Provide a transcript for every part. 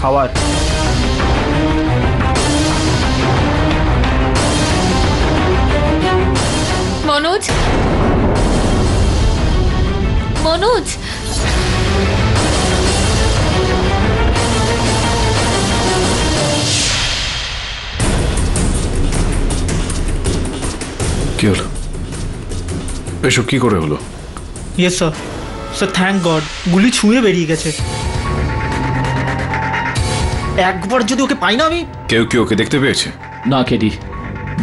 খাওয়ার। মনোজ, মনোজ, কি হলো? এসব কি করে হলো? Yes sir, sir thank god গুলি ছুঁয়ে বেরিয়ে গেছে। একবার যদি ওকে পাই না আমি। কেউ কি ওকে দেখতে পেয়েছে? না কেডি,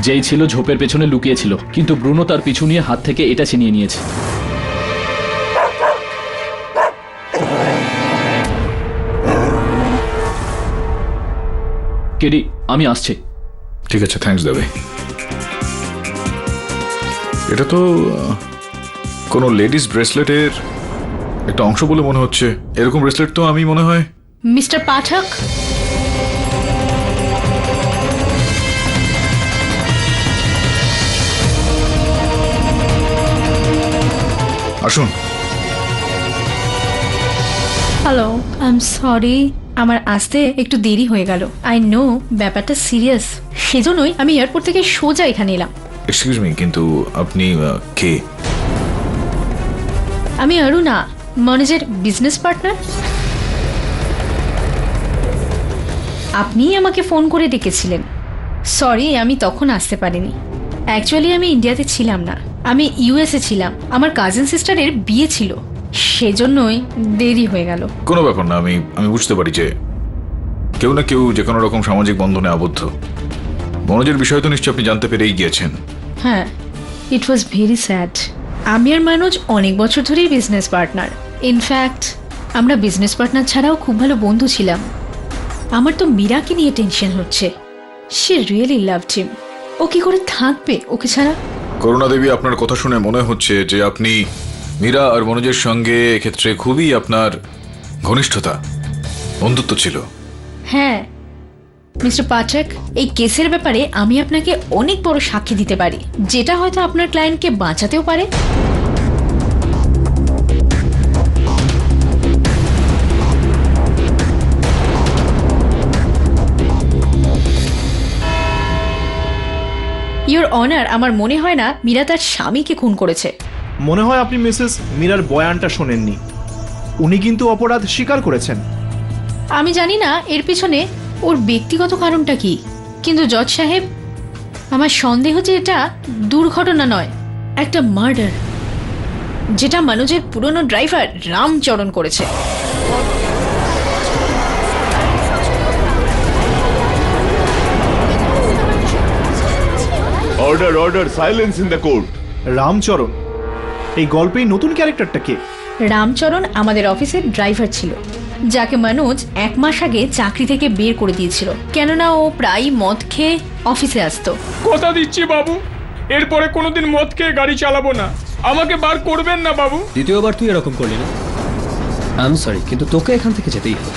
যেই ছিল ঝোপের পেছনে লুকিয়েছিল, কিন্তু ব্রুনো তার পিছু নিয়ে হাত থেকে এটা ছিনিয়ে নিয়েছে। কেডি, আমি আসছি। ঠিক আছে, থ্যাঙ্কস দেবে। এটা তো কোনো লেডিস ব্রেসলেটের একটা অংশ বলে মনে হচ্ছে। এরকম ব্রেসলেট তো আমি মনে হয়। মিস্টার পাঠক, আসুন। হ্যালো, আই এম সরি, আমার আসতে একটু দেরি হয়ে গেল। আই নো ব্যাপারটা সিরিয়াস, সেজন্যই আমি এয়ারপোর্ট থেকে সোজা এখানে এলাম। এক্সকিউজ মি, কিন্তু আপনি কে? আমি অরুণা, মনোজের বিজনেস পার্টনার। আপনিই আমাকে ফোন করে ডেকেছিলেন। সরি, আমি তখন আসতে পারিনি। অ্যাকচুয়ালি আমি ইন্ডিয়াতে ছিলাম না, আমি ইউএসএ ছিলাম। আমার কাজিন সিস্টারের বিয়ে ছিল, সেজন্যই দেরি হয়ে গেল। কোনো ব্যাপার না, আমি বুঝতে পারি যে কেউ না কেউ যে কোনো রকম সামাজিক বন্ধনে আবদ্ধ। মনোজের বিষয় তো নিশ্চয়ই আপনি জানতে পেরেই গিয়েছেন। হ্যাঁ, ইট ওয়াজ ভেরি স্যাড। আমি আর মনোজ অনেক বছর ধরেই বিজনেস পার্টনার। ইনফ্যাক্ট আমরা বিজনেস পার্টনার ছাড়াও খুব ভালো বন্ধু ছিলাম। আমার তো মীরাকে নিয়ে টেনশন হচ্ছে। She really loved him. ও কি করে থাকবে ওকে ছাড়া? করুণা দেবী, আপনার কথা শুনে মনে হচ্ছে যে আপনি মীরা আর মনোজের সঙ্গে এক্ষেত্রে খুবই আপনার ঘনিষ্ঠতা, বন্ধুত্ব ছিল। হ্যাঁ মিস্টার পাঠক, এই কেসের ব্যাপারে আমি আপনাকে অনেক বড় সাক্ষী দিতে পারি, যেটা হয়তো আপনার ক্লায়েন্টকে বাঁচাতেও পারে। ইওর অনার, আমার মনে হয় না মীরা তার স্বামীকে খুন করেছে। মনে হয় আপনি মিসেস মীরার বয়ানটা শোনেননি। উনি কিন্তু অপরাধ স্বীকার করেছেন। আমি জানি না এর পিছনে ওর ব্যক্তিগত কারণটা কি, কিন্তু জজ সাহেব, আমার সন্দেহ যে এটা দুর্ঘটনা নয়, একটা মার্ডার, যেটা মনোজের পুরনো ড্রাইভার রামচরণ করেছে। Order order, silence in the court. Ram Charan, এই গল্পেই নতুন ক্যারেক্টারটা কে? রামচরণ আমাদের অফিসের ড্রাইভার ছিল, যাকে মনোজ 1 মাস আগে চাকরি থেকে বের করে দিয়েছিল, কেননা ও প্রায় মদ খেয়ে অফিসে আসতো। কথা দিচ্ছি বাবু, এরপরে কোনোদিন মদ খেয়ে গাড়ি চালাবো না। আমাকে বার করবেন না বাবু। দ্বিতীয়বার তুই এরকম করলি না। আই এম সরি, কিন্তু তোকে এখান থেকে যেতেই হবে।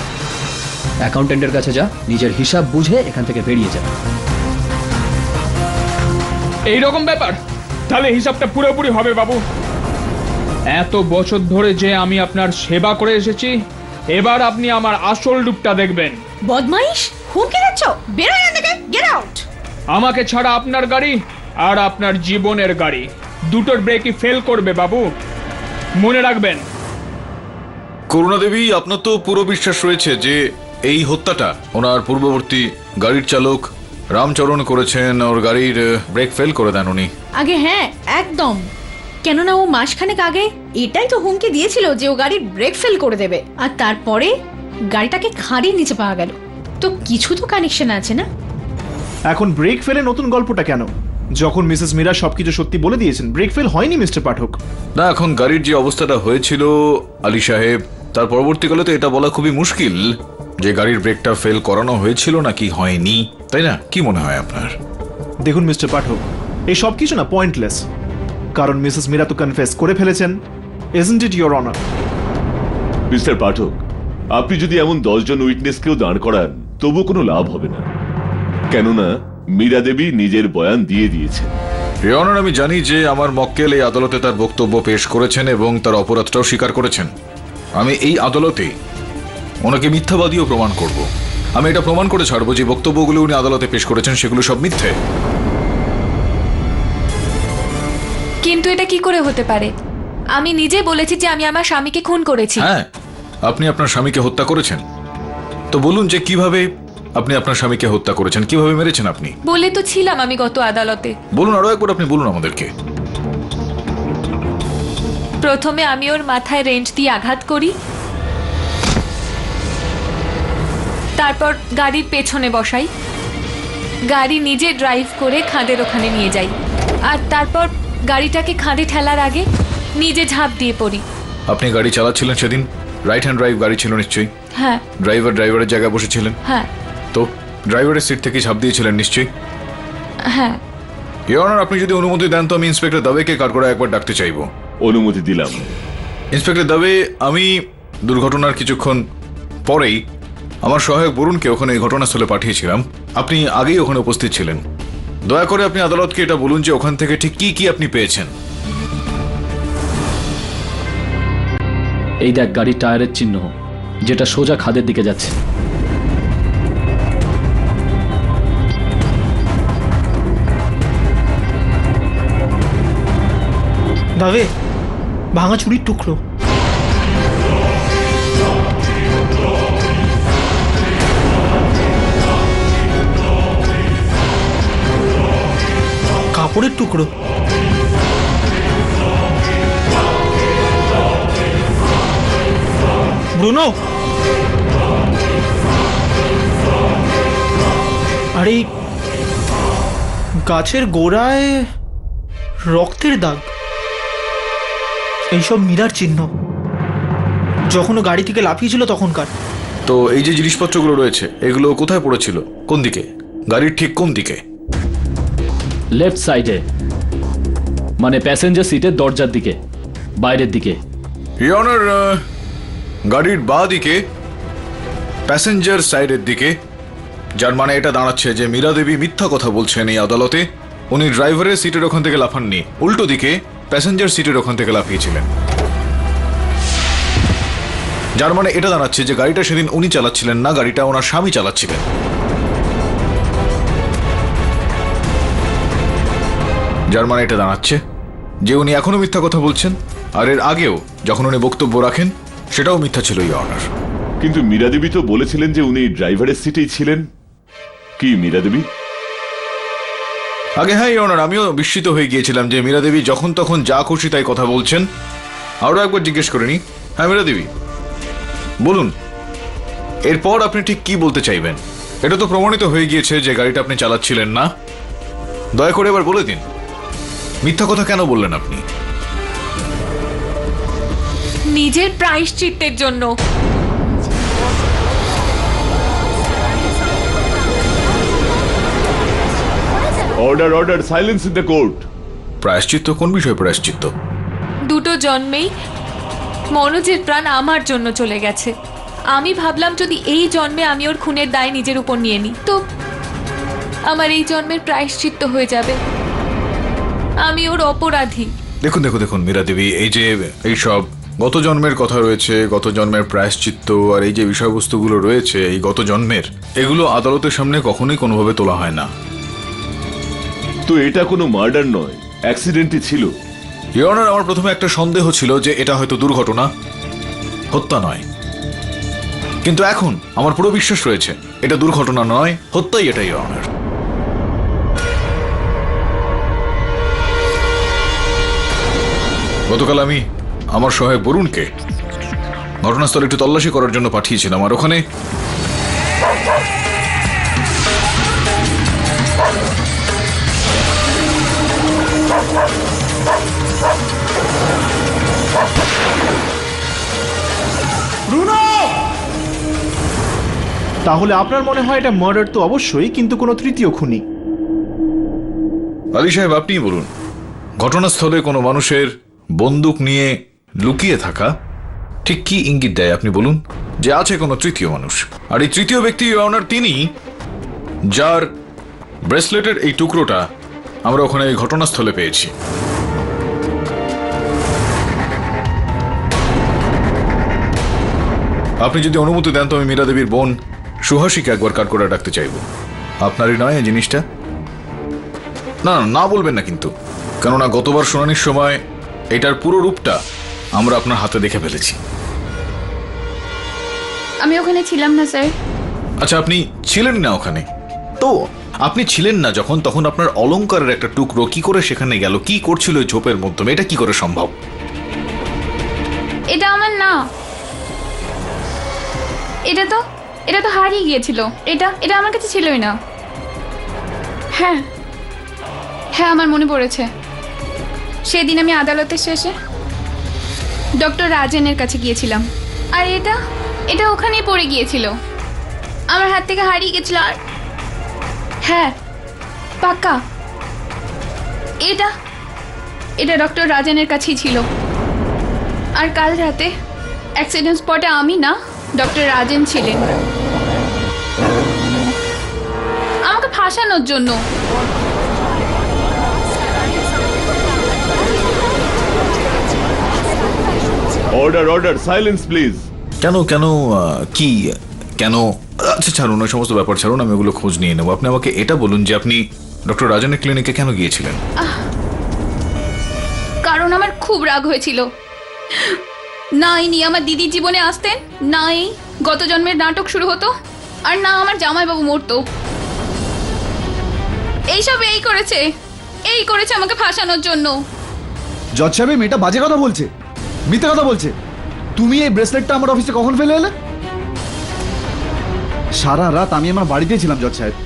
অ্যাকাউন্টেন্টের কাছে যা, নিজের হিসাব বুঝে এখান থেকে বেরিয়ে যা। এইরকম ব্যাপার, তাহলে হিসাবটা পুরোপুরি হবে বাবু। এত বছর ধরে যে আমি আপনার সেবা করে এসেছি, এবার আপনি আমার আসল রূপটা দেখবেন। বদমাইশ, হুমকি দিচ্ছ? বেরো এখান থেকে, গেট আউট। আমাকে ছাড়া আপনার গাড়ি আর আপনার জীবনের গাড়ি দুটোর ব্রেকই ফেল করবে বাবু, মনে রাখবেন। করুণা দেবী, আপনার তো পুরো বিশ্বাস রয়েছে যে এই হত্যাটা ওনার পূর্ববর্তী গাড়ির চালক রামচরণ করেছেন। ওর গাড়ির ব্রেক ফেল করে দেন উনি। আগে হ্যাঁ, একদম। কেননা ও মাসখানেক আগে এটাই তো হুমকি দিয়েছিল যে ও গাড়ির ব্রেক ফেল করে দেবে, আর তারপরে গাড়িটাকে খাড়ির নিচে পাওয়া গেল। তো কিছু তো কানেকশন আছে না? এখন ব্রেক ফেলে নতুন গল্পটা কেন, যখন মিসেস মীরা সবকিছু সত্যি বলে দিয়েছেন? ব্রেক ফেল হয়নি মিস্টার পাঠক। না, এখন গাড়ির যে অবস্থাটা হয়েছিল আলী সাহেব, তার পরবর্তীকালে তো এটা বলা খুবই মুশকিল যে গাড়ির ব্রেকটা ফেল করানো হয়েছিল নাকি হয়নি, তাই না? কি মনে হয় আপনার? দেখুন মিস্টার পাঠক, এই সব কিছু না পয়েন্টলেস, কারণ মিসেস মীরা তো কনফেস করে ফেলেছেন। Isn't it your honour? Mister Pathak, আপনি যদি এমন 10 জন উইটনেসকেও দাঁড় করান, তবু কোনো লাভ হবে না, কেননা মীরা দেবী নিজের বয়ান দিয়ে দিয়েছেন। ইওর অনার, আমি জানি যে আমার মক্কেল এই আদালতে তার বক্তব্য পেশ করেছেন এবং তার অপরাধটাও স্বীকার করেছেন। আমি এই আদালতে ওনাকে মিথ্যাবাদীও প্রমাণ করব। আমি এটা প্রমাণ করে ছাড়বো যে বক্তব্যগুলো উনি আদালতে পেশ করেছেন সেগুলো সব মিথ্যে। কিন্তু এটা কি করে হতে পারে? আমি নিজে বলেছি যে আমি আমার স্বামীকে খুন করেছি। হ্যাঁ, আপনি আপনার স্বামীকে হত্যা করেছেন। তো বলুন যে কিভাবে আপনি আপনার স্বামীকে হত্যা করেছেন, কিভাবে মেরেছেন আপনি? বলে তো ছিলাম আমি গত আদালতে। বলুন, আরো একবার আপনি বলুন আমাদেরকে। প্রথমে আমি ওর মাথায় রেঞ্চ দিয়ে আঘাত করি, তারপর গাড়ির পেছনে বসাই, গাড়ি নিজে ড্রাইভ করে খাদের ওখানে নিয়ে যাই, আর তারপর গাড়িটাকে খাদে ঠেলার আগে নিজে ঝাঁপ দিয়ে পড়ি। আপনি গাড়ি চালাচ্ছিলেন সেদিন? রাইট হ্যান্ড ড্রাইভ গাড়ি ছিল নিশ্চয়ই। হ্যাঁ ড্রাইভারের জায়গায় বসেছিলেন? হ্যাঁ তো ড্রাইভারের সিট থেকে ঝাঁপ দিয়েছিলেন নিশ্চয়ই। হ্যাঁ। ইওর অনার, আপনি যদি অনুমতি দেন তো আমি ইন্সপেক্টর দাবেকে কাঠগড়া একবার ডাকতে চাইবো। অনুমতি দিলাম। ইন্সপেক্টর দাবে, আমি দুর্ঘটনার কিছুক্ষণ পরেই আমার সহায়ক বরুণকে ওখানে এই ঘটনাস্থলে পাঠিয়েছিলাম। আপনি আগেই ওখানে উপস্থিত ছিলেন। দয়া করে আপনি আদালতকে এটা বলুন যে ওখান থেকে ঠিক কি কি আপনি পেয়েছেন। এই দেখ গাড়ির টায়ারের চিহ্ন, যেটা সোজা খাদের দিকে যাচ্ছে। দাবে, ভাঙা চুরির টুকরো। কাপড়ের টুকরো। ব্রুনো, আর এই গাছের গোড়ায় রক্তের দাগ, এইসব মীরার চিহ্ন, যখন ও গাড়ি থেকে লাফিয়েছিল তখনকার। তো এই যে জিনিসপত্রগুলো রয়েছে এগুলো কোথায় পড়েছিল? কোন দিকে? গাড়ির ঠিক কোন দিকে? লেফট সাইডে, মানে প্যাসেঞ্জার সিটের দরজার দিকে, বাইরের দিকে। ইওর অনার, গাড়ির বাঁ দিকে, প্যাসেঞ্জার সাইডের দিকে, যার মানে এটা দাঁড়াচ্ছে যে মীরা দেবী মিথ্যা কথা বলছেন এই আদালতে। উনি ড্রাইভারের সিটের ওখান থেকে লাফাননি, উল্টো দিকে প্যাসেঞ্জার সিটের ওখান থেকে লাফিয়েছিলেন। যার মানে এটা দাঁড়াচ্ছে যে গাড়িটা সেদিন উনি চালাচ্ছিলেন না, গাড়িটা ওনার স্বামী চালাচ্ছিলেন। যার মানে এটা দাঁড়াচ্ছে যে উনি এখনো মিথ্যা কথা বলছেন, আর এর আগেও যখন উনি বক্তব্য রাখেন সেটাও মিথ্যা ছিল ইওর অনার। কিন্তু মীরা দেবী তো বলেছিলেন যে উনি ড্রাইভারের সিটেই ছিলেন। কি মীরা দেবী? আগে হ্যাঁ ইওর অনার, আমিও বিস্মিত হয়ে গিয়েছিলাম যে মীরা দেবী যখন তখন যা খুশি তাই কথা বলছেন। আরও একবার জিজ্ঞেস করে নি। হ্যাঁ মীরা দেবী, বলুন এরপর আপনি ঠিক কি বলতে চাইবেন? এটা তো প্রমাণিত হয়ে গিয়েছে যে গাড়িটা আপনি চালাচ্ছিলেন না। দয়া করে এবার বলে দিন, মিথ্যা কথা কেন বললেন আপনি? নিজের প্রায়শ্চিত্তের জন্য। Order order, silence in the court. প্রায়শ্চিত্ত? কোন বিষয়ে প্রায়শ্চিত্ত? দুটো জন্মেই মনোজের প্রাণ আমার জন্য চলে গেছে। আমি ভাবলাম যদি এই জন্মে আমি ওর খুনের দায় নিজের উপর নিয়ে নিই তো আমার এই জন্মের প্রায়শ্চিত্ত হয়ে যাবে। আমি ওর অপরাধী। দেখুন দেখুন দেখুন মীরা দেবী, এই যে এইসব গত জন্মের কথা রয়েছে, গত জন্মের প্রায়শ্চিত্ত, আর এই যে বিষয়বস্তুগুলো রয়েছে এই গত জন্মের, এগুলো আদালতের সামনে কখনোই কোনোভাবে তোলা হয় না। তো এটা কোনো মার্ডার নয়, অ্যাক্সিডেন্টই ছিল। ইওর অনার, আমার প্রথমে একটা সন্দেহ ছিল যে এটা হয়তো দুর্ঘটনা, হত্যা নয়। কিন্তু এখন আমার পুরো বিশ্বাস রয়েছে এটা দুর্ঘটনা নয়, হত্যাই এটা ইওর অনার। গতকাল আমি আমার সহায়ক বরুণকে ঘটনাস্থলে একটু তল্লাশি করার জন্য পাঠিয়েছিলাম, আর ওখানে তাহলে আপনার মনে হয় এটা মার্ডার তো অবশ্যই, কিন্তু কোনো তৃতীয় খুনি। আলী সাহেব আপনিই বলুন, ঘটনাস্থলে কোনো মানুষের বন্দুক নিয়ে লুকিয়ে থাকা ঠিক কি ইঙ্গিত দেয় আপনি বলুন? যে আছে কোনো তৃতীয় মানুষ, আর এই তৃতীয় ব্যক্তি ওনার তিনি, যার ব্রেসলেটের এই টুকরোটা আমরা ওখানে এই ঘটনাস্থলে পেয়েছি। আপনি যদি অনুমতি দেন তো আমি মীরা দেবীর বোন সুহাসীকে একবার কাট করে ডাকতে চাইবো। আপনারই নয় এই জিনিসটা? না না, না বলবেন না কিন্তু, কেননা গতবার শুনানির সময় এটার পুরো রূপটা আমরা আপনার হাতে দেখে ফেলেছি। আমি ওখানে ছিলাম না স্যার। আচ্ছা, আপনি ছিলেন না ওখানে? তো আপনি ছিলেন না যখন, তখন আপনার অলংকারের একটা টুকরো কি করে সেখানে গেল, কি করছিল ওই ঝোপের মাধ্যমে, এটা কি করে সম্ভব? এটা আমার না, এটা তো হারিয়ে গিয়েছিল। এটা আমার কাছে ছিলই না। হ্যাঁ হ্যাঁ, আমার মনে পড়েছে। সেদিন আমি আদালতের শেষে ডক্টর রাজেনের কাছে গিয়েছিলাম, আর এটা ওখানেই পড়ে গিয়েছিল, আমার হাত থেকে হারিয়ে গেছিল। আর হ্যাঁ, পাক্কা এটা ডক্টর রাজেনের কাছেই ছিল। আর কাল রাতে অ্যাক্সিডেন্ট স্পটে আমি না, ডক্টর রাজেন ছিলেন, আমাকে ফাঁসানোর জন্য। Order order, silence please. কেন কেন কি কেন? আচ্ছা ছাড়ুন, ওই সমস্ত ব্যাপার ছাড়ুন, আমি ওগুলো খোঁজ নিয়ে নেবো। আপনি আমাকে এটা বলুন যে আপনি ডক্টর রাজনের ক্লিনিকে কেন গিয়েছিলেন? কারণ আমার খুব রাগ হয়েছিল। না ইনি আমার দিদির জীবনে আসতেন, না এই গত জন্মের নাটক শুরু হতো, আর না আমার জামাইবাবু মরতো। এইসব এই করেছে আমাকে ফাঁসানোর জন্য। জজ সাহেব, মেয়েটা বাজে কথা বলছে, মিথ্যে কথা বলছে। তুমি এই ব্রেসলেটটা আমার অফিসে কখন ফেলে এলে? সারা রাত আমি আমার বাড়িতেই ছিলাম জজ সাহেব।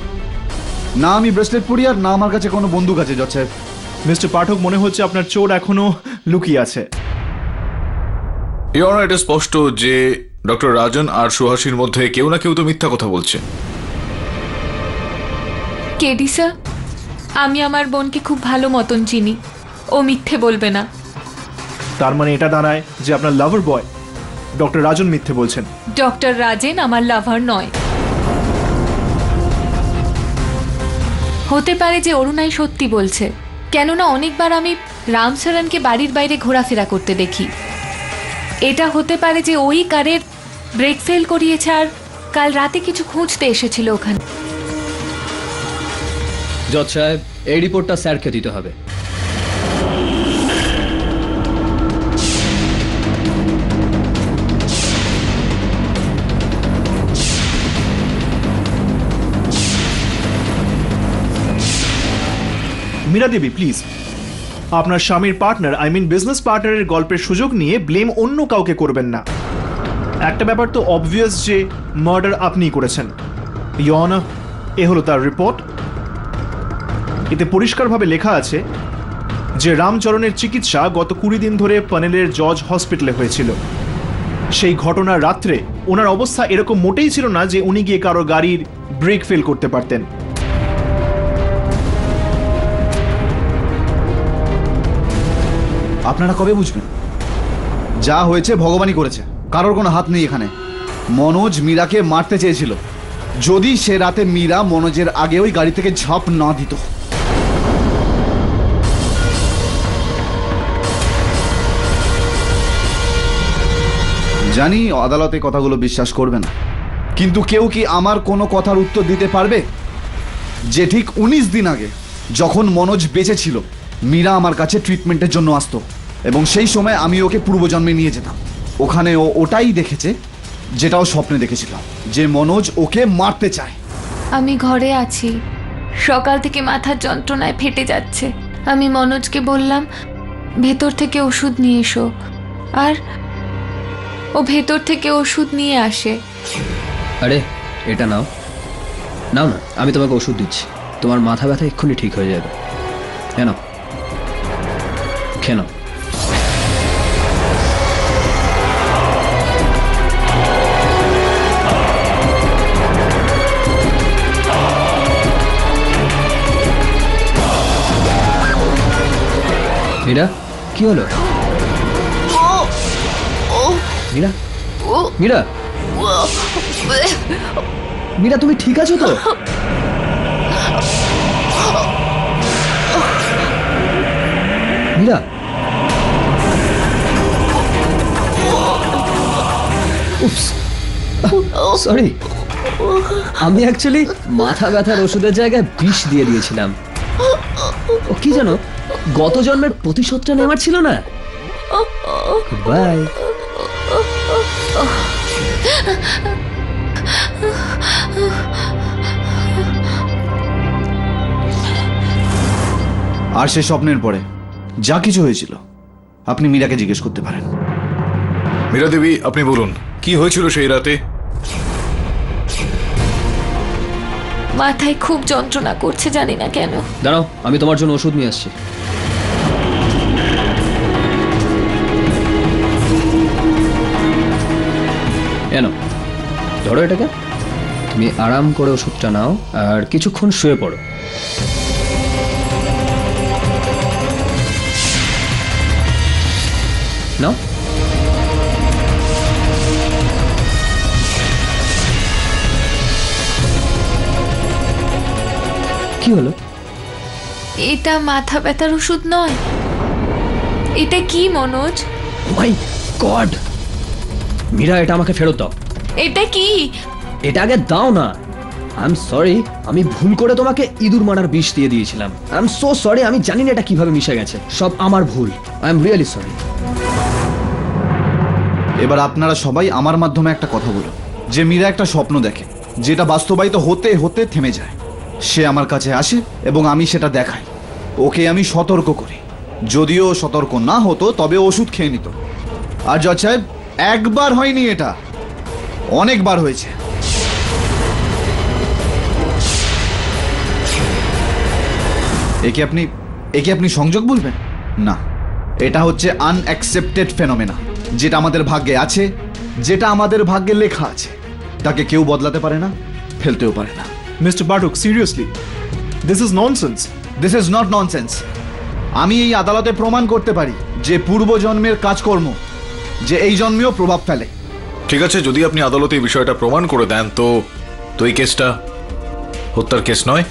না আমি ব্রেসলেট পরি, আর না আমার কাছে কোনো বন্দুক আছে জজ সাহেব। মিস্টার পাঠক, মনে হচ্ছে আপনার চোর এখনো লুকিয়ে আছে। ইওর অনার, এটা স্পষ্ট যে ডক্টর রাজন আর সুহাসীর মধ্যে কেউ না কেউ তো মিথ্যা কথা বলছে। কেডি স্যার, আমি আমার বোনকে খুব ভালো মতন চিনি, ও মিথ্যে বলবে না। তার মানে এটা দাঁড়ায় যে আপনার লাভার বয় ডক্টর রাজন মিথ্যে বলছেন। ডক্টর রাজেন আমার লাভার নয়। হতে পারে যে অরুণাই সত্যি বলছে, কেননা অনেকবার আমি রামচরণকে বাড়ির বাইরে ঘোরাফেরা করতে দেখি। এটা হতে পারে যে ওই কারের ব্রেক ফেল করিয়েছে আর কাল রাতে কিছু খুঁজতে এসেছিল ওখানে। জজ সাহেব, এই রিপোর্টটা স্যারকে দিতে হবে। মীরা দেবী, প্লিজ, আপনার স্বামীর পার্টনার, আই মিন বিজনেস পার্টনারের গল্পের সুযোগ নিয়ে ব্লেম অন্য কাউকে করবেন না। একটা ব্যাপার তো অবভিয়াস যে মার্ডার আপনিই করেছেন। ইওর অনার, এ হলো তার রিপোর্ট। এতে পরিষ্কারভাবে লেখা আছে যে রামচরণের চিকিৎসা গত 20 দিন ধরে পানেলের জজ হসপিটালে হয়েছিল। সেই ঘটনার রাত্রে ওনার অবস্থা এরকম মোটেই ছিল না যে উনি গিয়ে কারো গাড়ির ব্রেক ফেল করতে পারতেন। আপনারা কবে বুঝবেন? যা হয়েছে ভগবানই করেছে, কারোর কোনো হাত নেই এখানে। মনোজ মীরাকে মারতে চেয়েছিল, যদি সে রাতে মীরা মনোজের আগে ওই গাড়ি থেকে ঝাঁপ না দিত। জানি আদালতে কথাগুলো বিশ্বাস করবে না, কিন্তু কেউ কি আমার কোনো কথার উত্তর দিতে পারবে যে ঠিক 19 দিন আগে যখন মনোজ বেঁচে ছিল, মীরা আমার কাছে ট্রিটমেন্টের জন্য আসতো এবং সেই সময় আমি ওকে পূর্বজন্মে নিয়ে যেতাম। ওখানে ও ওটাই দেখেছে যেটাও স্বপ্নে দেখেছিল, যে মনোজ ওকে মারতে চায়। আমি ঘরে আছি, সকাল থেকে মাথার যন্ত্রণায় ফেটে যাচ্ছে। আমি মনোজকে বললাম ভেতর থেকে ওষুধ নিয়ে এসো, আর ও ভেতর থেকে ওষুধ নিয়ে আসে। আরে এটা নাও নাও না, আমি তোমাকে ওষুধ দিচ্ছি, তোমার মাথা ব্যথা এক্ষুনি ঠিক হয়ে যাবে। কেন খেয়ে নাও। মীরা, কি হলো? মীরা, মীরা, মীরা, তুমি ঠিক আছো তো? মীরা, উপস, সরি। আমি অ্যাকচুয়ালি মাথা ব্যথার ওষুধের জায়গায় বিষ দিয়ে দিয়েছিলাম। ও কি জানো, গত জন্মের প্রতিশোধটা নেওয়ার ছিল না। বাই। আর সে স্বপ্নের পরে যা কিছু হয়েছিল আপনি মীরাকে জিজ্ঞেস করতে পারেন। মীরা দেবী, আপনি বলুন কি হয়েছিল সেই রাতে? মাথায় খুব যন্ত্রণা করছে, জানি না কেন। দাঁড়াও, আমি তোমার জন্য ওষুধ নিয়ে আসছি। কেন ধরো এটাকে, তুমি আরাম করে ওষুধটা নাও আর কিছুক্ষণ শুয়ে পড়ো। নাও। কি হলো? এটা মাথা ব্যথার ওষুধ নয়। এটা কি মনোজ? মাই গড, মীরা এটা আমাকে ফেরত দাও। এটা কি? এটা আগে দাও না। আই এম সরি, আমি ভুল করে তোমাকে ইঁদুর মারার বিষ দিয়ে দিয়েছিলাম। আই এম সো সরি, আমি জানি না এটা কিভাবে মিশে গেছে, সব আমার ভুল। I am really sorry. এবার আপনারা সবাই আমার মাধ্যমে একটা কথা বলুন যে মীরা একটা স্বপ্ন দেখে যেটা বাস্তবায়িত হতে হতে থেমে যায়। সে আমার কাছে আসে এবং আমি সেটা দেখাই। ওকে আমি সতর্ক করি, যদিও সতর্ক না হতো তবে ওষুধ খেয়ে নিত। আর জজ সাহেব, একবার হয়নি, এটা অনেকবার হয়েছে। একে আপনি সংযোগ বলবেন না, এটা হচ্ছে আনঅ্যাকসেপ্টেড ফেনোমেনা, যেটা আমাদের ভাগ্যে আছে, যেটা আমাদের ভাগ্যে লেখা আছে। তাকে কেউ বদলাতে পারে না, ফেলতেও পারে না। Mister Batuk, seriously, this is nonsense. This is not nonsense. আমি এই আদালতে প্রমাণ করতে পারি যে পূর্বজন্মের কাজকর্ম যে এই জন্মেও প্রভাব ফেলে। ঠিক আছে, যদি আপনি আদালতে এই বিষয়টা প্রমাণ করে দেন তো এই কেসটা হত্যার কেস নয়,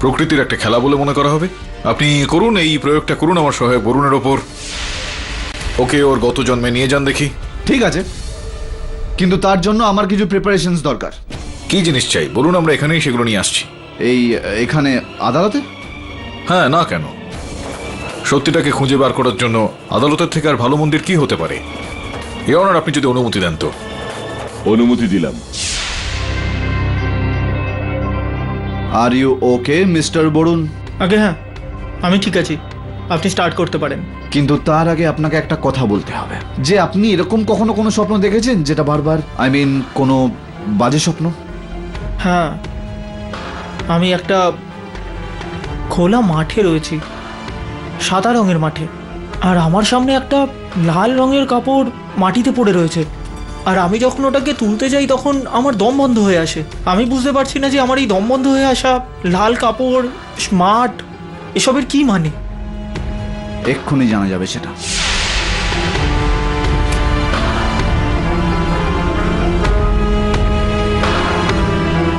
প্রকৃতির একটা খেলা বলে মনে করা হবে। আপনি করুন, এই প্রয়োগটা করুন আমার সহায়ক বরুণের ওপর। ওকে ওর গত জন্মে নিয়ে যান দেখি। ঠিক আছে, কিন্তু তার জন্য আমার কিছু প্রিপারেশনস দরকার। কি জিনিস চাই বলুন, আমরা এখানেই সেগুলো নিয়ে আসছি। এখানে আদালতে? হ্যাঁ, না কেন? সত্যিটাকে খুঁজে বার করার জন্য আদালতের থেকে আর ভালো মন্দির কি হতে পারে? ইওর অনার, আপনি যদি অনুমতি দেন তো। অনুমতি দিলাম। Are you okay mister Barun? আগে হ্যাঁ, আমি ঠিক আছি, আপনি স্টার্ট করতে পারেন। কিন্তু তার আগে আপনাকে একটা কথা বলতে হবে যে আপনি এরকম কখনো কোনো স্বপ্ন দেখেছেন যেটা বারবার, আই মিন কোনো বাজে স্বপ্ন? হ্যাঁ, আমি একটা খোলা মাঠে রয়েছি, সাদা রঙের মাঠে, আর আমার সামনে একটা লাল রঙের কাপড় মাটিতে পড়ে রয়েছে। আর আমি যখন ওটাকে তুলতে যাই তখন আমার দম বন্ধ হয়ে আসে। আমি বুঝতে পারছি না যে আমার এই দম বন্ধ হয়ে আসা, লাল কাপড়, স্মার্ট, এসবের কি মানে। এক্ষুনি জানা যাবে সেটা।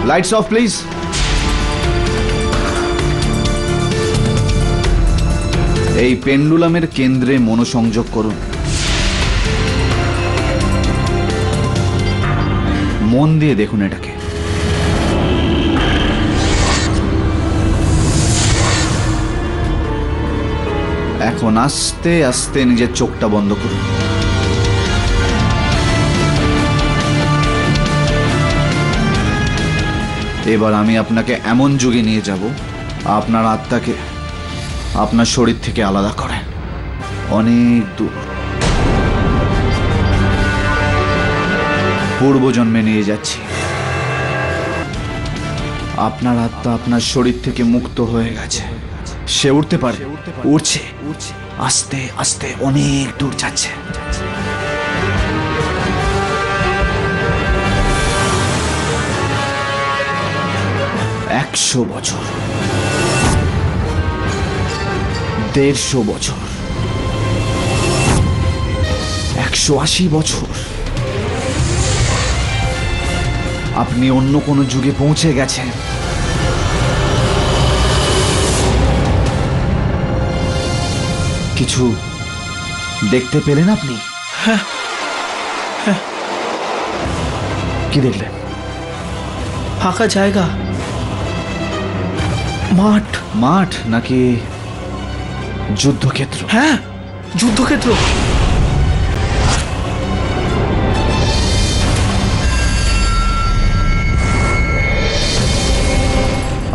Lights off please. এই পেন্ডুলামের কেন্দ্রে মনোসংযোগ করুন। মন দিয়ে দেখুন এটাকে। এখন আস্তে আস্তে নিজের চোখটা বন্ধ করুন। এবার আমি আপনাকে এমন যুগে নিয়ে যাব আপনার আত্মাকে আপনার শরীর থেকে আলাদা করে অনেক দূর, পূর্বজন্মে নিয়ে যাচ্ছি। আপনার আত্মা আপনার শরীর থেকে মুক্ত হয়ে গেছে, সে উঠতে পারে, উঠছে, আস্তে আস্তে অনেক দূর যাচ্ছে। একশো বছর, 150 বছর, 180 বছর। আপনি অন্য কোনো যুগে পৌঁছে গেছেন। কিছু দেখতে পেলেন আপনি? হ্যাঁ, কি দেখলেন? ফাঁকা জায়গা, মাঠ। মাঠ নাকি যুদ্ধক্ষেত্র? হ্যাঁ, যুদ্ধক্ষেত্র।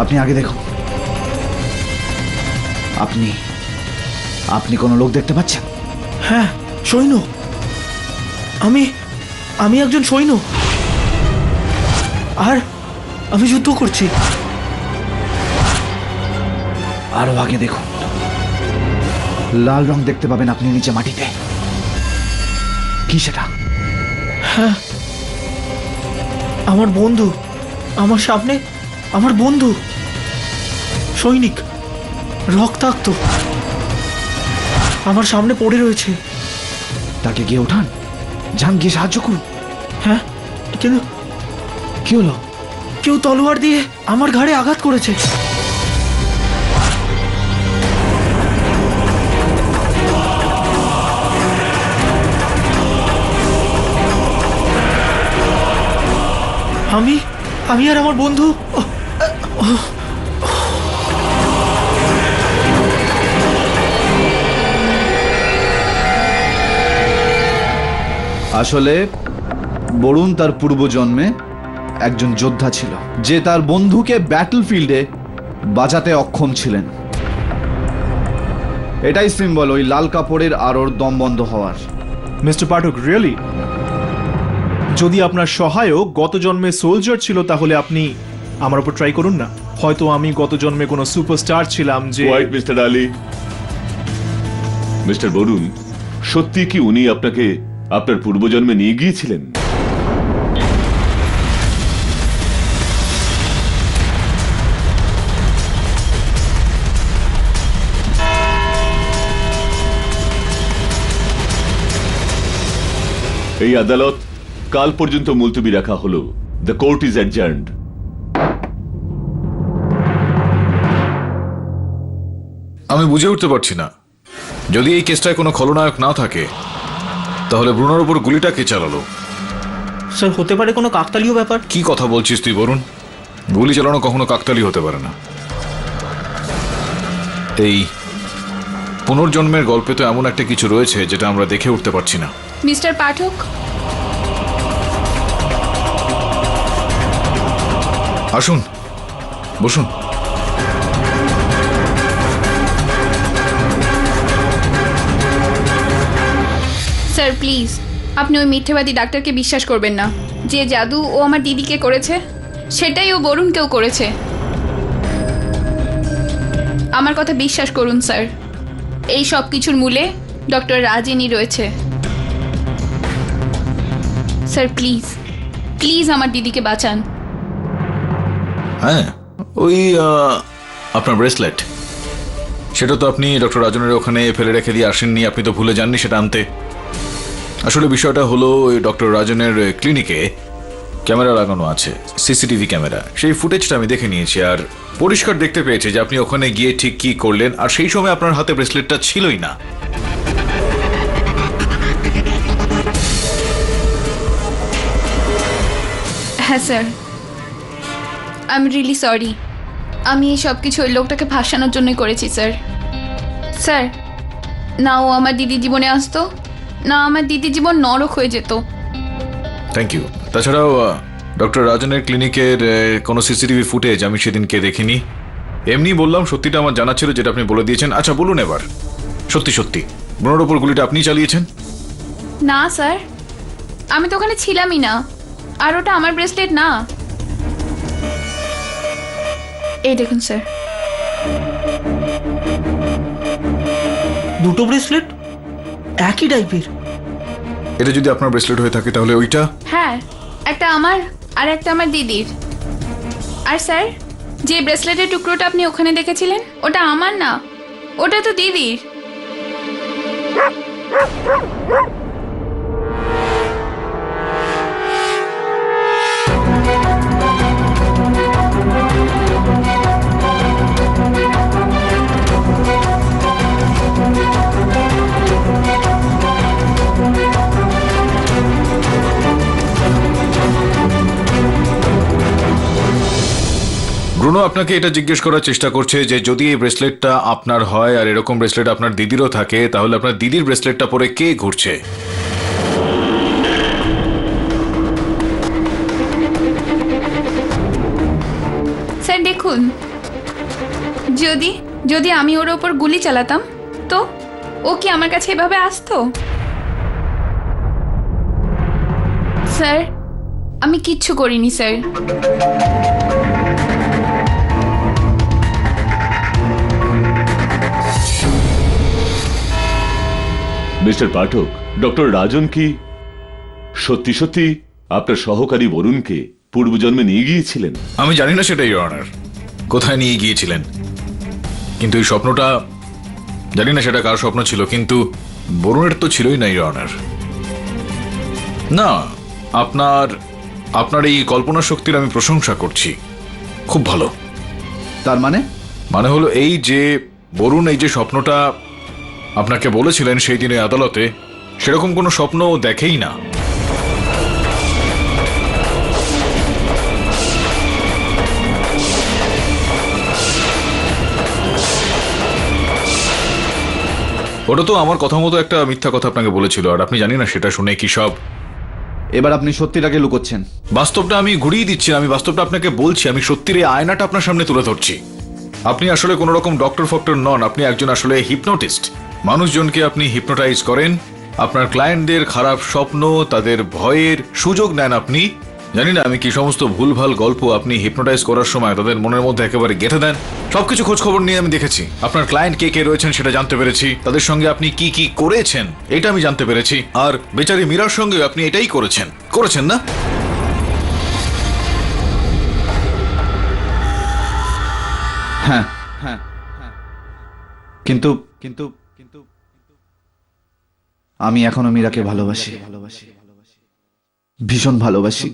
আপনি আগে দেখুন। আপনি আপনি কোনো লোক দেখতে পাচ্ছেন? হ্যাঁ, সৈন্য। আমি একজন সৈন্য, আর আমি যুদ্ধ করছি। আরো আগে দেখুন, লাল রং দেখতে পাবেন আপনি নিচে মাটিতে। কি সেটা? হ্যাঁ, আমার বন্ধু, আমার সামনে আমার বন্ধু, সৈনিক, রক্তাক্ত, আমার সামনে পড়ে রয়েছে। তাকে গিয়ে ওঠান, যান গিয়ে সাহায্য করুন। হ্যাঁ, কিন্তু কি হলো? কেউ তলোয়ার দিয়ে আমার ঘাড়ে আঘাত করেছে। আমি আর আমার বন্ধু আসলে বরুণ তার পূর্বজন্মে একজন যোদ্ধা ছিল, যে তার বন্ধুকে ব্যাটলফিল্ডে বাঁচাতে অক্ষম ছিলেন। এটাই সিম্বল ওই লাল কাপড়ের আর ওর দম বন্ধ হওয়ার। মিস্টার পাঠক, রিয়েলি যদি আপনার সহায়ক গত জন্মে সোলজার ছিল, তাহলে আপনি আমার উপর ট্রাই করুন না। হয়তো আমি গত জন্মে কোনো সুপারস্টার ছিলাম যে হোয়াইট মিস্টার আলী। মিস্টার বরুণ, সত্যি কি উনি আপনাকে আপনার পূর্বজন্মে নিয়ে গিয়েছিলেন? এই আদালত কাল পর্যন্ত মুলতবি রাখা হলো। The court is adjourned. আমি বুঝে উঠতে পারছি না, যদি এই কেসটায় কোনো খলনায়ক না থাকে তাহলে ব্রুনোর উপর গুলিটা কে চালালো? স্যার, হতে পারে কোনো কাকতালীয় ব্যাপার। কি কথা বলছিস তুই বরুণ? গুলি চালানো কখনো কাকতালীয় হতে পারে না। এই পুনর্জন্মের গল্পে তো এমন একটা কিছু রয়েছে যেটা আমরা দেখে উঠতে পারছি না। মিস্টার পাঠক, আসুন, বসুন। স্যার প্লিজ, আপনি ওই মিথ্যেবাদী ডাক্তারকে বিশ্বাস করবেন না। যে জাদু ও আমার দিদিকে করেছে, সেটাই ও বরুণকেও করেছে। আমার কথা বিশ্বাস করুন স্যার, এই সব কিছুর মূলে ডক্টর রাজিনী রয়েছে। স্যার প্লিজ প্লিজ আমার দিদিকে বাঁচান। হ্যাঁ, ওই আপনার ব্রেসলেট, সেটা তো আপনি ডক্টর রাজনের ওখানে ফেলে রেখে দিয়ে আসেননি। আপনি তো ভুলে যাননি সেটা আনতে। আসলে বিষয়টা হলো, ওই ডক্টর রাজনের ক্লিনিকে ক্যামেরা লাগানো আছে, সিসিটিভি ক্যামেরা। সেই ফুটেজটা আমি দেখে নিয়েছি, আর পরিষ্কার দেখতে পেয়েছি যে আপনি ওখানে গিয়ে ঠিক কি করলেন। আর সেই সময় আপনার হাতে ব্রেসলেটটা ছিলই না। হ্যাঁ sir, I am really sorry. আমি এই সব কিছু ওই লোকটাকে ভাসানোর জন্যই করেছি স্যার। স্যার, না ও আমার দিদির জীবনে আসতো, না আমার দিদির জীবন নরক হয়ে যেত। Thank you. তাছাড়াও ডক্টর রাজনের ক্লিনিকের কোনো সিসিটিভি ফুটেজ আমি সেদিনকে দেখিনি। এমনি বললাম, সত্যিটা আমার জানা ছিল যেটা আপনি বলে দিয়েছেন। আচ্ছা বলুন এবার, সত্যি সত্যি ব্রুনোর ওপর গুলিটা আপনি চালিয়েছেন? না স্যার, আমি তো ওখানে ছিলামই না, আর ওটা আমার ব্রেসলেট না। এই দেখুন স্যার। দুটো ব্রেসলেট একই টাইপের। এটা যদি আপনার ব্রেসলেট হয়ে থাকে তাহলে ওইটা? হ্যাঁ, একটা আমার আর একটা আমার দিদির। আর স্যার, যে ব্রেসলেটের টুকরোটা আপনি ওখানে দেখেছিলেন, ওটা আমার না, ওটা তো দিদির। ব্রুনো আপনাকে এটা জিজ্ঞেস করার চেষ্টা করছে যে যদি এই ব্রেসলেটটা আপনার হয় আর এরকম ব্রেসলেট আপনার দিদিরও থাকে, তাহলে আপনার দিদির ব্রেসলেটটা পরে কে ঘুরছে? স্যার দেখুন, যদি যদি আমি ওর ওপর গুলি চালাতাম তো ও কি আমার কাছে এভাবে আসতো? স্যার আমি কিচ্ছু করিনি স্যার। মিস্টার পাঠক, ডক্টর রাজন কি সত্যি সত্যি আপনার সহকারী বরুণকে পূর্বজন্মে নিয়ে গিয়েছিলেন? আমি জানি না সেটা, ইওর অনার, কোথায় নিয়ে গিয়েছিলেন। কিন্তু এই স্বপ্নটা জানি না সেটা কার স্বপ্ন ছিল, কিন্তু বরুণের তো ছিলই না, ইওর অনার। না, আপনার আপনার এই কল্পনা শক্তির আমি প্রশংসা করছি, খুব ভালো। তার মানে? মানে হলো এই যে বরুণ এই যে স্বপ্নটা আপনাকে বলেছিলেন সেই দিনে আদালতে, সেরকম কোনো স্বপ্ন ও দেখেই না। ওটা তো আমার কথা মতো একটা মিথ্যা কথা আপনাকে বলেছিল, আর আপনি জানি না সেটা শুনে কি সব। এবার আপনি সত্যিটাকে লুকোচ্ছেন। বাস্তবটা আমি ঘুরিয়ে দিচ্ছি, আমি বাস্তবটা আপনাকে বলছি, আমি সত্যির এই আয়নাটা আপনার সামনে তুলে ধরছি। আপনি আসলে কোনো রকম ডক্টর ফক্টর নন, আপনি একজন আসলে হিপনোটিস্ট। মানুষজনকে আপনি হিপনোটাইজ করেন, আপনার ক্লায়েন্টদের খারাপ স্বপ্ন, তাদের ভয়ের সুযোগ নেন আপনি। জানি না আমি কি সমস্ত ভুলভাল গল্প আপনি হিপনোটাইজ করার সময় তাদের মনের মধ্যে একেবারে গেঁথে দেন। সবকিছু খোঁজ খবর নিয়ে আমি দেখেছি, আপনার ক্লায়েন্ট কে কে রয়েছেন সেটা জানতে পেরেছি, তাদের সঙ্গে আপনি কি কি করেছেন এটা আমি জানতে পেরেছি, আর বেচারি মীরার সঙ্গে আপনি এটাই করেছেন না? হ্যাঁ হ্যাঁ, কিন্তু কিন্তু কিন্তু আমি এখনো মীরাকে ভালোবাসি, ভীষণ ভালোবাসি।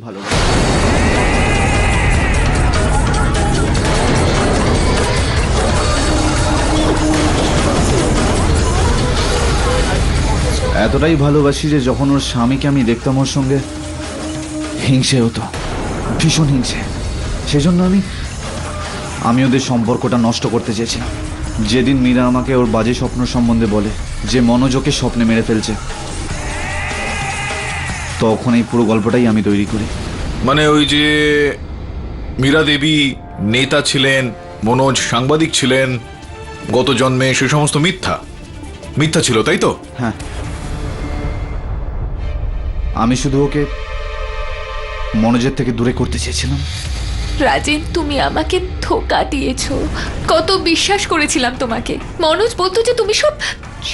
এতটাই ভালোবাসি যে যখন ওর স্বামীকে আমি দেখতাম ওর সঙ্গে, হিংসে হতো, ভীষণ হিংসে। সেজন্য আমি ওদের সম্পর্কটা নষ্ট করতে চেয়েছিলাম। যেদিন মীরা আমাকে ওর বাজে স্বপ্ন সম্বন্ধে বলে যে মনোজকে স্বপ্নে মেরে ফেলছে, তখন এই পুরো গল্পটাই আমি তৈরি করি। মানে ওই যে মীরা দেবী নেতা ছিলেন, মনোজ সাংবাদিক ছিলেন, গত জন্মে সে সমস্ত মিথ্যা ছিল, তাই তো? হ্যাঁ, আমি শুধু ওকে মনোজের থেকে দূরে করতে চেয়েছিলাম। রাজেন, তুমি আমাকে ধোঁকা দিয়েছো। কত বিশ্বাস করেছিলাম তোমাকে। মনোজ বলতো যে তুমি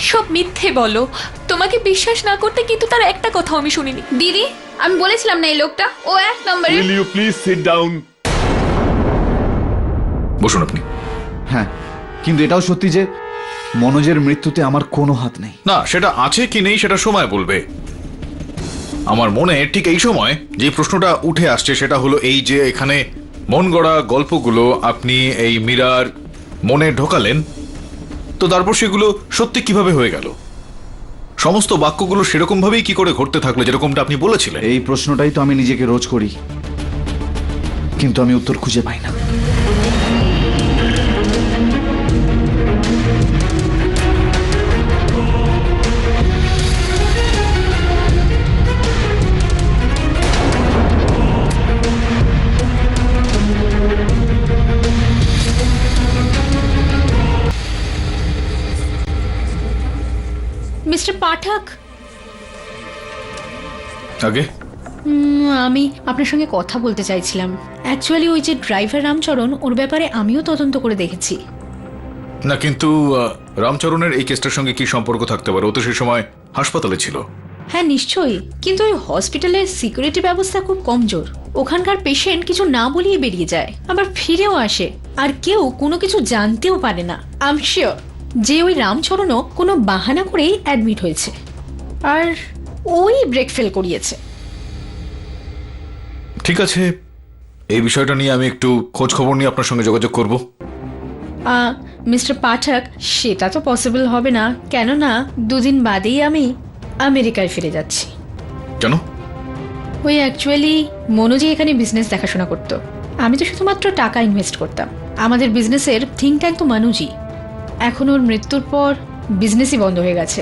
সব মিথ্যে বলো, তোমাকে বিশ্বাস না করতে, কিন্তু তার একটা কথাও আমি শুনিনি। দিদি আমি বলেছিলাম না এই লোকটা ও এক নম্বরে। Will you please sit down? বসুন আপনি। হ্যাঁ, কিন্তু এটাও সত্যি যে মনোজের মৃত্যুতে আমার কোনো হাত নেই। না, সেটা আছে কি নেই সেটা সময় বলবে। আমার মনে ঠিক এই সময় যে প্রশ্নটা উঠে আসছে সেটা হলো এই যে এখানে মন গড়া গল্পগুলো আপনি এই মীরার মনে ঢোকালেন, তো তারপর সেগুলো সত্যি কিভাবে হয়ে গেল? সমস্ত বাক্যগুলো সেরকম ভাবেই কি করে ঘটতে থাকলো যেরকমটা আপনি বলেছিলেন? এই প্রশ্নটাই তো আমি নিজেকে রোজ করি, কিন্তু আমি উত্তর খুঁজে পাই না। মিস্টার পাঠক, আগে আমি আপনার সঙ্গে কথা বলতে চাইছিলাম। অ্যাকচুয়ালি ওই যে ড্রাইভার রামচরণ, ওর ব্যাপারে আমিও তদন্ত করে দেখেছি। না, কিন্তু রামচরণের এই কেসটার সঙ্গে কি সম্পর্ক থাকতে পারে? ও তো সেই সময় হাসপাতালে ছিল। হ্যাঁ নিশ্চয়ই, কিন্তু ওই হসপিটালের সিকিউরিটি ব্যবস্থা খুব কমজোর। ওখানকার পেশেন্ট কিছু না বলিয়ে বেরিয়ে যায়, আবার ফিরেও আসে, আর কেউ কোনো কিছু জানতেও পারে না। আই এম শিওর যে ওই রামচরণও কোনো বাহানা করেই অ্যাডমিট হয়েছে, আর ওই ব্রেক ফেল করিয়েছে। ঠিক আছে, এই বিষয়টা নিয়ে আমি একটু খোঁজ খবর নিয়ে আপনার সঙ্গে যোগাযোগ করব। মিস্টার পাঠক, সেটা তো পসিবল হবে না, কেননা দুদিন বাদেই আমি আমেরিকায় ফিরে যাচ্ছি। কেন? ওই অ্যাকচুয়ালি মনোজি এখানে বিজনেস দেখাশোনা করতো, আমি তো শুধুমাত্র টাকা ইনভেস্ট করতাম। আমাদের বিজনেসের থিঙ্ক ট্যাঙ্ক তো মানুষই। এখন ওর মৃত্যুর পর বিজনেসই বন্ধ হয়ে গেছে।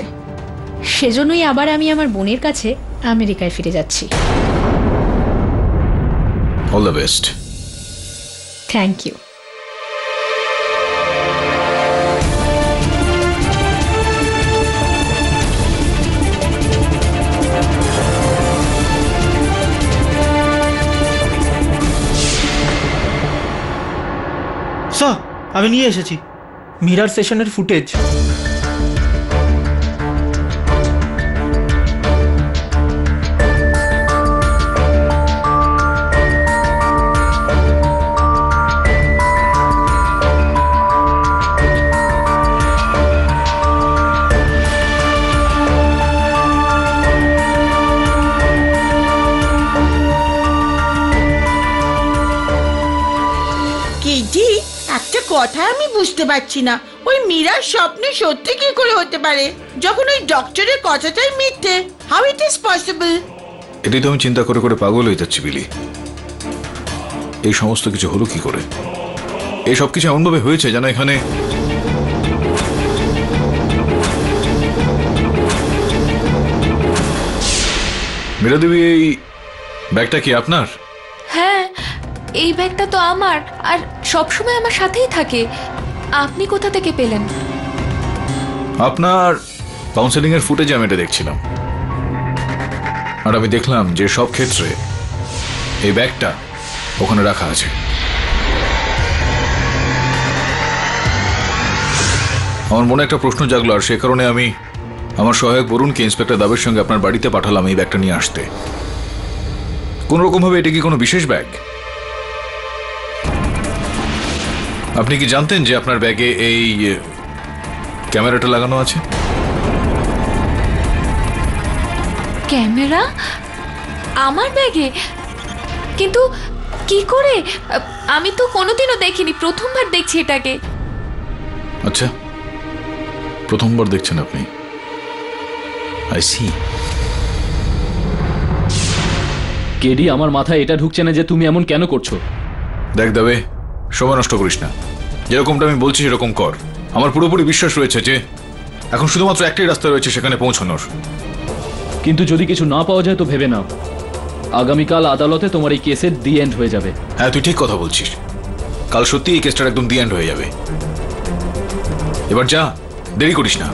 সেজন্যই আবার আমি আমার বোনের কাছে আমেরিকায় ফিরে যাচ্ছি। All the best. Thank you. Sir, আমি নিয়ে এসেছি মিরার সেশনের ফুটেজ। কেজি, একটা কথা আমি বুঝতে পারছি না, ওই মীরার স্বপ্নে সত্যি কি করে হতে পারে যখন ওই ডক্টরের কথাটাই মিথ্যে? How it is possible? এটাই তো আমি চিন্তা করে করে পাগল হয়ে যাচ্ছি বিলি। এই সমস্ত কিছু হলো কি করে? এই সব কিছু এমনভাবে হয়েছে যেন এখানে মীরা দেবী, এই ব্যাগটা কি আপনার? হ্যাঁ, এই ব্যাগটা তো আমার, আর সবসময় আমার সাথেই থাকে। আপনি কোথা থেকে পেলেন? আপনার কাউন্সেলিং এর ফুটেজে আমি এটা দেখছিলাম, আর আমি দেখলাম যে সব ক্ষেত্রে এই ব্যাগটা ওখানে রাখা আছে। আমার মনে একটা প্রশ্ন জাগলো, আর সে কারণে আমি আমার সহায়ক বরুণকে ইন্সপেক্টর দাবের সঙ্গে আপনার বাড়িতে পাঠালাম এই ব্যাগটা নিয়ে আসতে। কোন রকম ভাবে এটা কি কোনো বিশেষ ব্যাগ? আপনি কি জানতেন যে আপনার ব্যাগে এই ক্যামেরাটা লাগানো আছে? ক্যামেরা আমার ব্যাগে? কিন্তু কি করে? আমি তো কোনোদিনও দেখিনি, প্রথমবার দেখছি এটাকে। আচ্ছা, প্রথমবার দেখছেন আপনি? I C. কেডি, আমার মাথায় এটা ঢুকছে না যে তুমি এমন কেন করছো। দেখ দেবে, সময় নষ্ট করিস না। যেরকমটা আমি বলছি সেরকম কর। আমার পুরোপুরি বিশ্বাস রয়েছে যে এখন শুধুমাত্র একটাই রাস্তা রয়েছে সেখানে পৌঁছানোর। কিন্তু যদি কিছু না পাওয়া যায় তো ভেবে নাও, আগামীকাল আদালতে তোমার এই কেসের দি এন্ড হয়ে যাবে। হ্যাঁ, তুই ঠিক কথা বলছিস। কাল সত্যি এই কেসটার একদম দি এন্ড হয়ে যাবে। এবার যা, দেরি করিস না।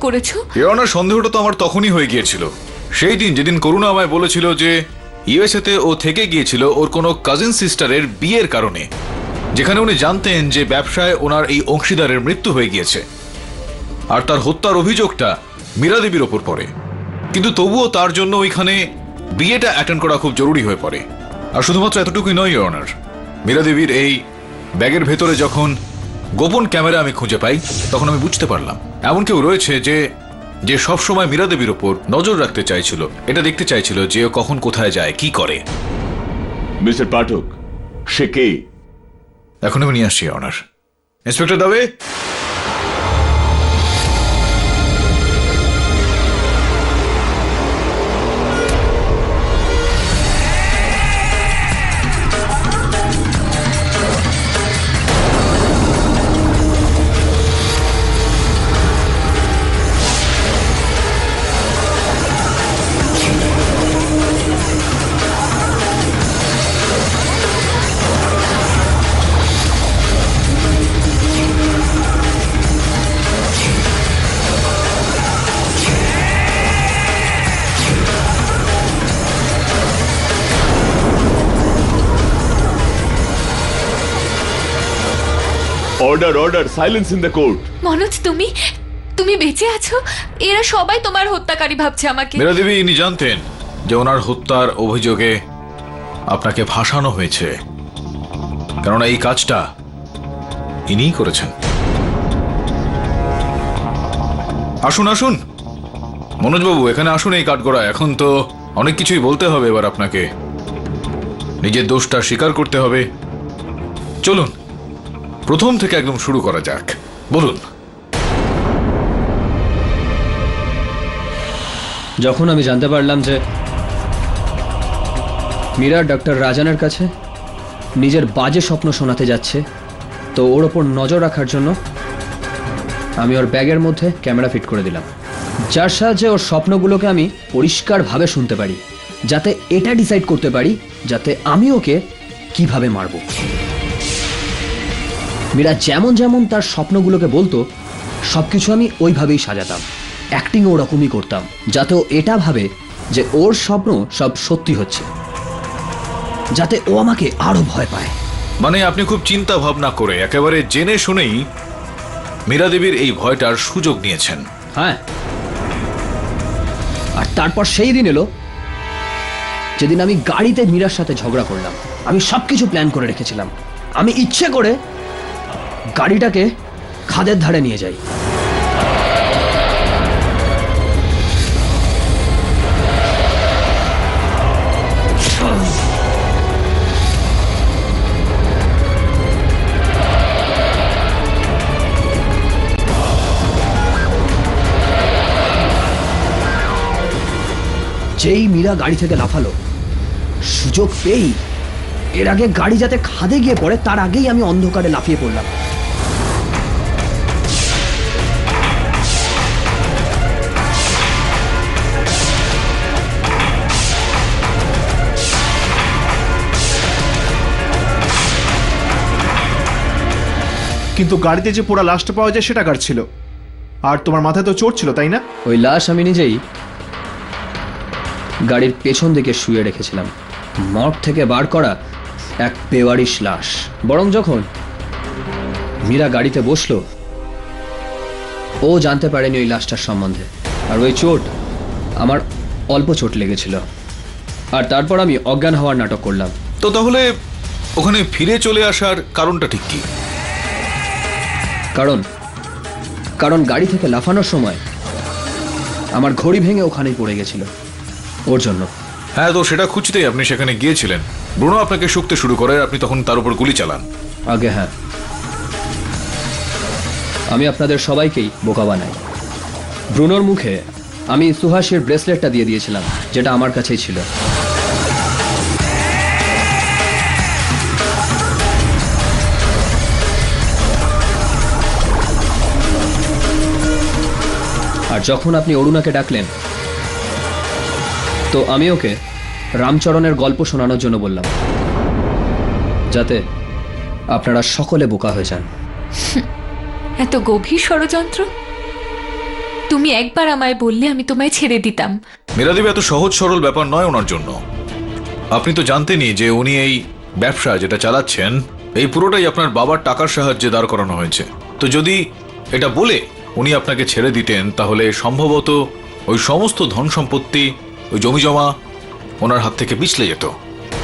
করেছো? ইওনার সন্দেহটা তো আমার তখনই হয়ে গিয়েছিল, সেই দিন যেদিন করুণা আমায় বলেছিল যে ইউএসএতে ও থেকে গিয়েছিল ওর কোনো কাজিন সিস্টারের বিয়ের কারণে, যেখানে উনি জানতেন যে ব্যবসায় ওনার এই অংশীদারের মৃত্যু হয়ে গিয়েছে আর তার হত্যার অভিযোগটা মীরা দেবীর ওপর পড়ে। কিন্তু তবুও তার জন্য ওইখানে বিয়েটা অ্যাটেন্ড করা খুব জরুরি হয়ে পড়ে। আর শুধুমাত্র এতটুকুই নয় ইওনার, মীরা দেবীর এই ব্যাগের ভেতরে যখন গোপন ক্যামেরা আমি খুঁজে পাই তখন আমি বুঝতে পারলাম এমন কেউ রয়েছে যে সবসময় মীরা দেবীর ওপর নজর রাখতে চাইছিল, এটা দেখতে চাইছিল যে ও কখন কোথায় যায়, কি করে। মিস্টার পাঠক, সে কে? এখন আমি নিয়ে আসছি honour. Inspector Dabe, order, order, silence in the court. Manoj, তুমি বেঁচে আছো? এরা সবাই তোমার হত্যাকারী ভাবছে আমাকে। মীরা দেবী ইনি জানতেন যে ওনার হত্যার অভিযোগে আপনাকে ফাঁসানো হয়েছে, কেননা এই কাজটা ইনিই করেছেন। আসুন আসুন মনোজবাবু, এখানে আসুন এই কাঠগড়ায়। এখন তো অনেক কিছুই বলতে হবে এবার আপনাকে, নিজের দোষটা স্বীকার করতে হবে। চলুন প্রথম থেকে একদম শুরু করা যাক, বলুন। যখন আমি জানতে পারলাম যে মীরা ডক্টর রাজানের কাছে নিজের বাজে স্বপ্ন শোনাতে যাচ্ছে, তো ওর ওপর নজর রাখার জন্য আমি ওর ব্যাগের মধ্যে ক্যামেরা ফিট করে দিলাম, যার সাহায্যে ওর স্বপ্নগুলোকে আমি পরিষ্কারভাবে শুনতে পারি, যাতে এটা ডিসাইড করতে পারি যাতে আমি ওকে কিভাবে মারব। মীরা যেমন যেমন তার স্বপ্নগুলোকে বলতো সবকিছু আমি ওইভাবেই সাজাতাম, অ্যাক্টিং ওরকমই করতাম, যাতে ও এটা ভাবে যে ওর স্বপ্ন সব সত্যি হচ্ছে, যাতে ও আমাকে আরো ভয় পায়। মানে আপনি খুব চিন্তা ভাবনা করে একেবারে জেনে শুনেই মীরা দেবীর এই ভয়টার সুযোগ নিয়েছেন। হ্যাঁ, আর তারপর সেই দিন এলো যেদিন আমি গাড়িতে মীরার সাথে ঝগড়া করলাম। আমি সবকিছু প্ল্যান করে রেখেছিলাম, আমি ইচ্ছে করে গাড়িটাকে খাদের ধারে নিয়ে যাই। যেই মীরা গাড়ি থেকে লাফালো, সুযোগ পেয়েই এর আগে গাড়ি যাতে খাদে গিয়ে পড়ে তার আগেই আমি অন্ধকারে লাফিয়ে পড়লাম। কিন্তু গাড়িতে যে পোড়া লাশটা পাওয়া যায় সেটা কার ছিল? আর তোমার মাথায় তো চোট ছিল, তাই না? ওই লাশ আমি নিজেই গাড়ির পেছন দিকে শুয়ে রেখেছিলাম, মর্গ থেকে বার করা এক বেওয়ারিশ লাশ। বরং যখন মীরা গাড়িতে বসলো ও জানতে পারেনি ওই লাশটার সম্বন্ধে, আর ওই চোট আমার অল্প চোট লেগেছিল, আর তারপর আমি অজ্ঞান হওয়ার নাটক করলাম। তো তাহলে ওখানে ফিরে চলে আসার কারণটা ঠিক কি? কারণ গাড়ি থেকে লাফানোর সময় আমার ঘড়ি ভেঙে ওখানেই পড়ে গেছিল, ওর জন্য। হ্যাঁ, তো সেটা খুঁজতেই আপনি সেখানে গিয়েছিলেন। ব্রুনো আপনাকে শুকতে শুরু করে, আপনি তখন তার উপর গুলি চালান। আগে হ্যাঁ, আমি আপনাদের সবাইকেই বোকা বানাই। ব্রুনোর মুখে আমি সুহাসের ব্রেসলেটটা দিয়ে দিয়েছিলাম, যেটা আমার কাছেই ছিল। আর যখন আপনি অরুণাকে ডাকলেন তো আমি ওকে রামচরণের গল্প শোনানোর জন্য বললাম, যাতে আপনারা সকলে বোকা হয়ে যান। এত গভীর ষড়যন্ত্র? তুমি একবার আমায় বললে আমি তোমায় ছেড়ে দিতাম। মীরা দেবী, এত সহজ সরল ব্যাপার নয় ওনার জন্য। আপনি তো জানতেনই যে উনি এই ব্যবসা যেটা চালাচ্ছেন এই পুরোটাই আপনার বাবার টাকার সাহায্যে দাঁড় করানো হয়েছে। তো যদি এটা বলে উনি আপনাকে ছেড়ে দিতেন তাহলে সম্ভবত ওই সমস্ত ধন সম্পত্তি, ওই জমি জমা ওনার হাত থেকে পিছলে যেত।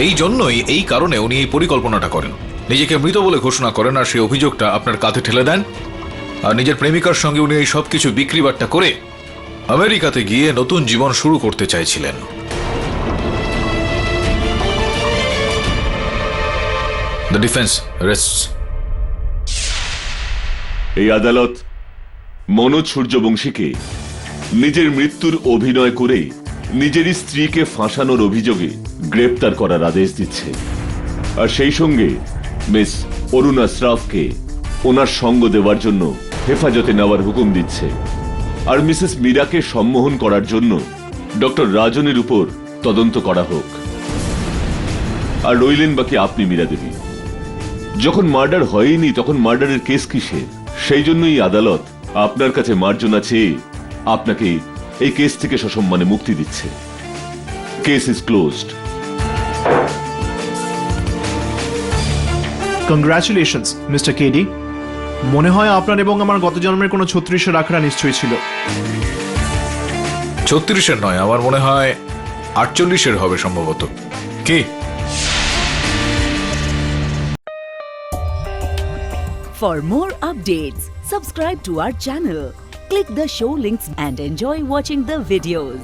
এই জন্যই, এই কারণে উনি এই পরিকল্পনাটা করেন, নিজেকে মৃত বলে ঘোষণা করেন আর সেই অভিযোগটা আপনার কাঁধে ঠেলে দেন। আর নিজের প্রেমিকার সঙ্গে উনি এই সব কিছু বিক্রি বাট্টা করে আমেরিকাতে গিয়ে নতুন জীবন শুরু করতে চাইছিলেন। The defence রেস্টস। এই আদালত মনোজ সূর্যবংশীকে নিজের মৃত্যুর অভিনয় করে নিজেরই স্ত্রীকে ফাঁসানোর অভিযোগে গ্রেপ্তার করার আদেশ দিচ্ছে। আর সেই সঙ্গে মিস অরুণা শ্রফকে ওনার সঙ্গ দেওয়ার জন্য হেফাজতে নেওয়ার হুকুম দিচ্ছে। আর মিসেস মীরাকে সম্মোহন করার জন্য ডক্টর রাজনের উপর তদন্ত করা হোক। আর রইলেন বাকি আপনি মীরা দেবী। যখন মার্ডার হয়নি তখন মার্ডারের কেস কিসের? সেই জন্যই আদালত আপনার কাছে মার্জনা চেয়ে আপনাকে এই কেস থেকে সসম্মানে মুক্তি দিচ্ছে। Case is closed. Congratulations mister KD. মনে হয় আপনার এবং আমার গত জন্মের কোনো 36-এর আখড়া নিশ্চয়ই ছিল। 36-এর নয়, আমার মনে হয় 48-এর হবে সম্ভবত। কি? For more updates, subscribe to our channel, click the show links and enjoy watching the videos.